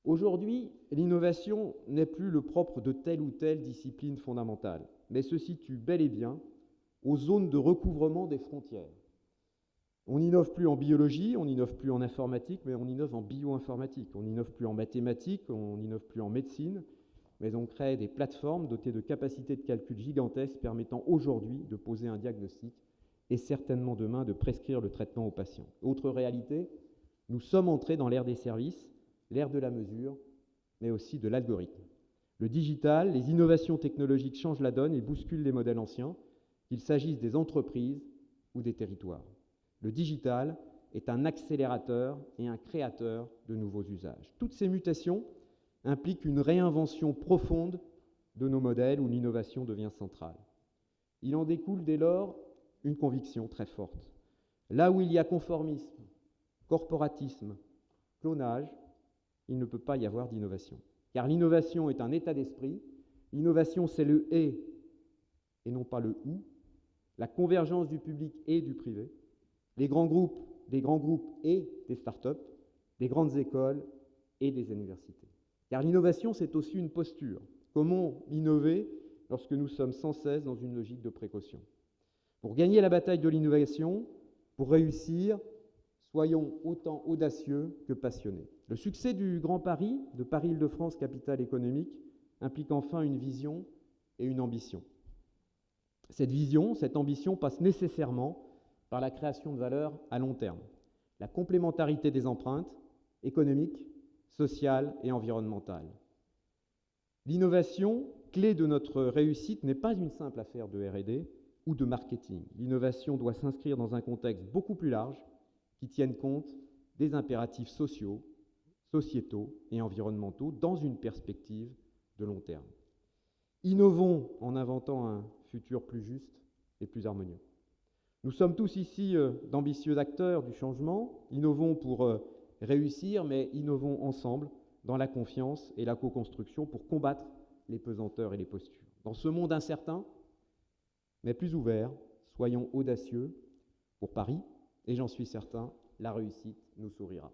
Aujourd'hui, l'innovation n'est plus le propre de telle ou telle discipline fondamentale, mais se situe bel et bien aux zones de recouvrement des frontières. On n'innove plus en biologie, on n'innove plus en informatique, mais on innove en bioinformatique. On n'innove plus en mathématiques, on n'innove plus en médecine, mais on crée des plateformes dotées de capacités de calcul gigantesques permettant aujourd'hui de poser un diagnostic et certainement demain de prescrire le traitement aux patients. Autre réalité, nous sommes entrés dans l'ère des services, l'ère de la mesure, mais aussi de l'algorithme. Le digital, les innovations technologiques changent la donne et bousculent les modèles anciens, qu'il s'agisse des entreprises ou des territoires. Le digital est un accélérateur et un créateur de nouveaux usages. Toutes ces mutations impliquent une réinvention profonde de nos modèles où l'innovation devient centrale. Il en découle dès lors une conviction très forte. Là où il y a conformisme, corporatisme, clonage, il ne peut pas y avoir d'innovation. Car l'innovation est un état d'esprit. L'innovation, c'est le « et » non pas le « ou », la convergence du public et du privé, des grands groupes et des start-up, des grandes écoles et des universités. Car l'innovation, c'est aussi une posture. Comment innover lorsque nous sommes sans cesse dans une logique de précaution? Pour gagner la bataille de l'innovation, pour réussir, soyons autant audacieux que passionnés. Le succès du Grand Paris, de Paris-Île-de-France, capitale économique, implique enfin une vision et une ambition. Cette vision, cette ambition passe nécessairement par la création de valeur à long terme, la complémentarité des empreintes économiques, sociales et environnementales. L'innovation, clé de notre réussite, n'est pas une simple affaire de R&D ou de marketing. L'innovation doit s'inscrire dans un contexte beaucoup plus large qui tienne compte des impératifs sociaux, sociétaux et environnementaux dans une perspective de long terme. Innovons en inventant un futur plus juste et plus harmonieux. Nous sommes tous ici d'ambitieux acteurs du changement. Innovons pour réussir, mais innovons ensemble dans la confiance et la co-construction pour combattre les pesanteurs et les postures. Dans ce monde incertain, mais plus ouvert, soyons audacieux pour Paris, et j'en suis certain, la réussite nous sourira.